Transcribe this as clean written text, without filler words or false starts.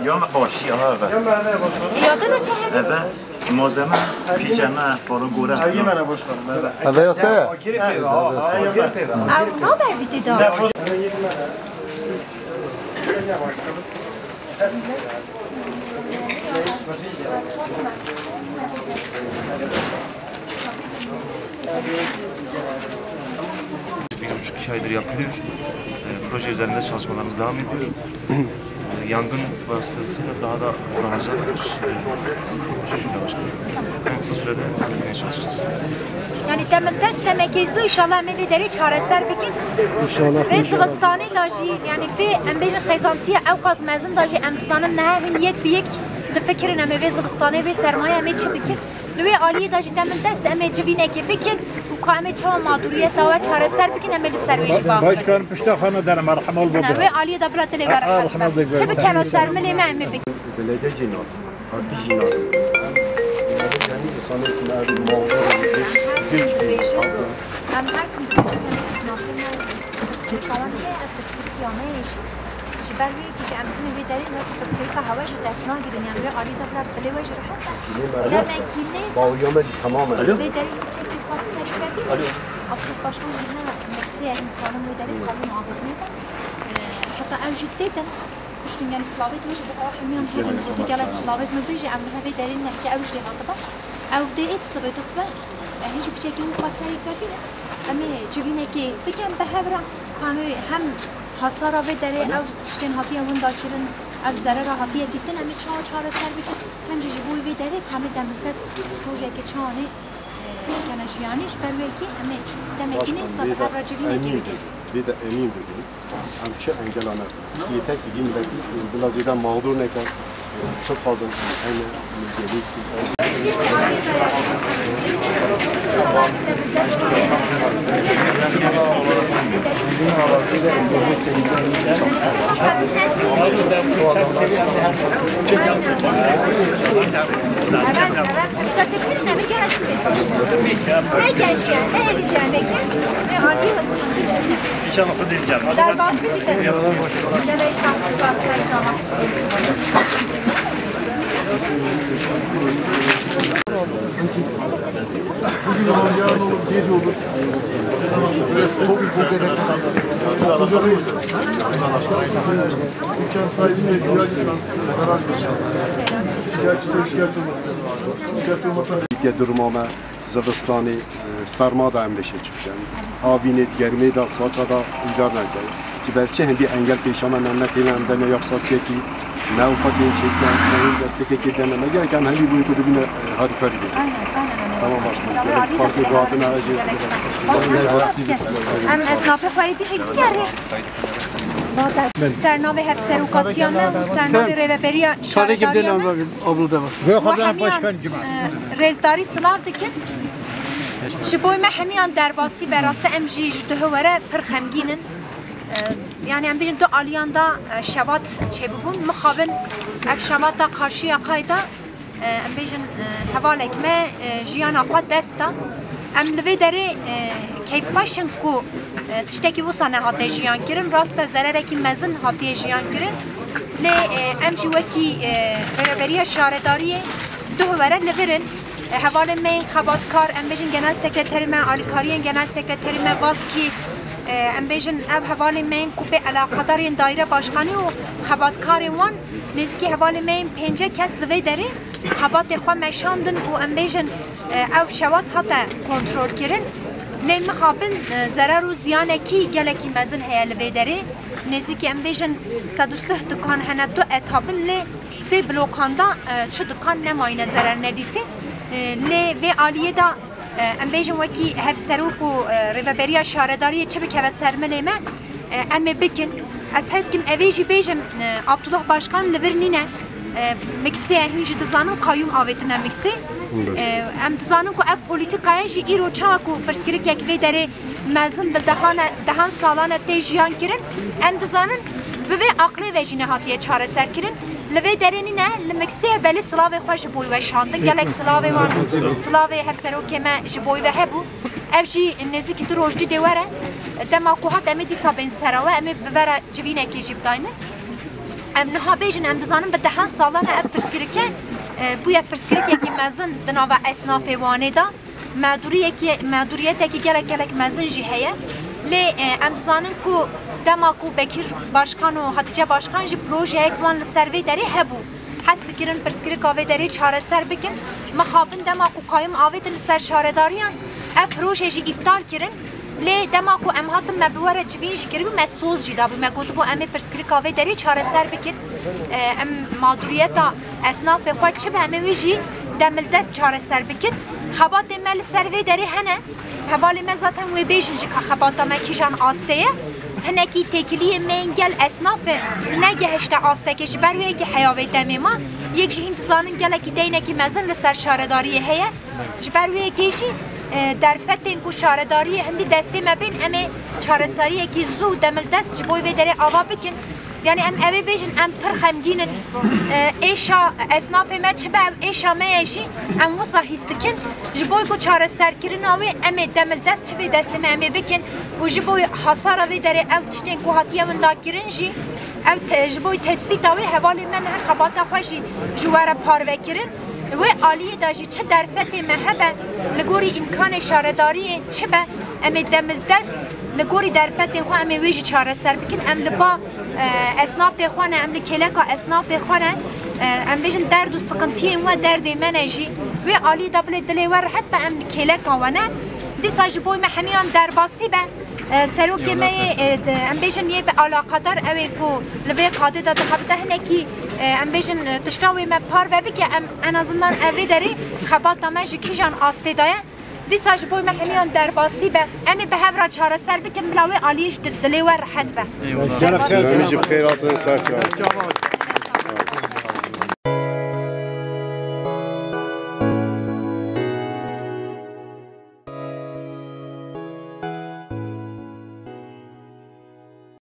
Yok başi ha. Yadına çehem. Evet. Malzeme, pijama, falan gura. Evet yok da. Ne haber bitti daha? Bir buçuk iki aydır yapılıyor. Proje üzerinde çalışmalarımız devam ediyor. Yangın vasıtasıyla daha da hızlanacaktır. Bu şekilde başkanım. En kısa sürede yapmaya çalışacağız. Yani demek ki inşallah mevderi çareser bikin. Ve sırasında dahi yani ve embejin xezantiye evkaz mezun dahi emtizanın ne hünniyet büyük de fikrin eme ve sırasında ve sermaye eme çi bikin. Ve aliye dahi demek eme civine ki bikin. Ukame çava mağduriyet ve çareser bikin eme serveji bağlı. Başkanım piştahana derim merham ol baba. Ve aliye da bırak tele var. Çabuk keve sermene eme eme bikin. Belediye cinayet, harbi cinayet. Yani insanın nerede mağduriyet, büyük. Yani her gün falan ne tırsık yanlış. Belediye ki amtini bir derin ve tırsık hava cidesine girin yani ve ali da bırak tele var hatta. Demek ki ne? Bağlayamayız tamamen. Ve derin çekip passer gibi. Aktif başkanlarına meksiye insanın ve derin kalın ağabeyden. Hatta evciddeyden düştün yani Slavet ve bu ahmiyan hedin bu da gelen Slavet mi biji amına ve derin ki evcide hatta. Evde sabit usba hiç bir şekilde passer gibi. Ama cebine ki biken behavra hem hasara ve deri ev işte hatiye bundakirin ev zarara hatiye gittin ama çare servis hem cici bu ve deri kamiden müddet proje ki çane kana yani belki ama demek ki ne istafa cebine gibi bir de emin dedim. Amçı engel ana. Yeter ki gimdeki biraz eden mağdur ne kadar çok fazla aynı müddet. Yarın olur, gece olur. İmkan sahibiyle güvenlisan, karar şikayetçi olması. Şikayet durumama Zırdistan'ı sarma da emleşe çıktı. Abinet, germeyi da, saça da uygar nerede. Ki belki hem bir engel peşana memleketiyle hem de ne yapsa çeki, ne ufak gençlikten, ne destek eklediklerine ne gereken hem bir bu ülkede bir harika bir şey. Tamam başkanım. Spasiye bu adına acil. Hem esnafı fayda şekeri. Sernavi hep serukatiyana, sernavi reveberiya şaradariana. Ve kadar başkan gibi. Rezdari sılav dikin. Şiboy mehmiyan derbasi berasta emji jüdühü vere pır xemginin. Yani em birin du aliyanda şevat çebubun, mıxabın ev şevata karşı yakayda em bejin heval ekme jiyan akwa desta. Em neve deri keyf başın ku tişteki vusane hatiye jiyan kirin, rasta zarareki mezin hatiye jiyan kirin. Le em jiveki reveberiya şaredariye duhu vere neverin. Hevalin me xabatkar, em bejin genel sekreterime, alikariyen genel sekreterime vaski em bejin ev hevalin me kupe alakadarin daire başkanı o xabatkarin wan nizki hevalin me pence kes ve deri xabat xwa meşandın o em bejin ev şevat hatta kontrol kirin le mixabin zarar u ziyaneki geleki mezin heyel ve deri nizki em bejin sadusih dukan hene du etabin le se blokanda çu dukan nemayne zarar nediti le ve aliye da em bejin weki hevseruk u reveberiya şaredariye çi bikeve sermeleme em bikin ez hezkim evêjî bêjim Abdullah Başkan li vir nîne miksê hûn jî dizanin qayyum avêtine miksê em dizanin ku ev polîtîkaya jî îro çawa ku pirsgirêkek vê derê mezin bi dehan salan tê jiyan kirin em dizanin bi vê aqlê ve jî nehatiye çareser kirin لوی درینی نه لمکسیه بله سلاوی خوش بوی و شاندن گلک سلاوی وان سلاوی هفسرو که ما جبوی و هبو افجی نزدیک دو روز دیده وره دما کوهات امی دیسا بین سراوه امی ببره جوینه کی جیب داینه ام نها بیجن ام دزانم به دهان سالانه اب پرسکری که بوی پرسکری که مزن دناو اسناف وانه دا مغدوریت کی گلک مزن جهیه لی ام دزانم کو دما کو بکر باشکان و حتیجه باشکان جی پروژه اکوان لسروی داری هبو هست کرن پرسکری کاوه داری چاره سر بکن مخابن دما کو قایم آوید لسر شارداریان اب پروژه جی ابطال کرن لی دما کو ام هاتم مبوره جوین جی کرن مسوز جی دابو مگوتو بو ام پرسکری کاوه داری چاره سر بکن ام مغدوریت اسناف خود چه به همه ویجی دمل دست چاره سر بکن خبات مل سروی داری هنه حوالی من ذاتم وی بیشن جی که خباتا مکیجان آستیه هنکی تکلیه منگل اسناف نگهشت آسته کش بروی که حیاوی دمی ما یک جی انتظارن گلکی دینه که مزن لسر شارداریه هیه جبروی کشی در فتن کو شارداری هندی دستی مبین امی چارساریه که زو دمل دست جبوی و داره آوا بکن یعنی ام اوی بیشن ام پر خمگینن ایشا اسناف ما چه به ایشا میشی ام وصا هستکن جبوی کو چاره سر کردن آوی ام دمل دست چه به دست ما امی بکن و جبوی حصار آوی داره او تشتین کو هاتیه من داکرن جی او جبوی تثبیت آوی حوالی من خباتا خوشی جوار پارو کردن و عالیه داشتی چه در فتح مهبه لگوری امکان شارداری چه به ام دمل دست لگوری در فتح خو ام ویجی چاره سر بکن ام لبا اسناف خوانه ام لکلکا اسناف خوانه ام بیشن درد و سقنطی و درد منجی و عالی دبل دلی ور حد به ام لکلکا ونه دی ساجبوی محمیان در باسی به سلو که می ام بیشن یه به علاقه دار اوی کو لبی قاده داد خبته هنکی ام بیشن تشناوی ما پار و بی که ام انازندان اوی داری خبات نماجی کیجان آسته دایه دی ساجبوی محمیان در باسی به امی به هفرا چاره سر بکن بلاوی عالیش دلی ور حد به خیرات سر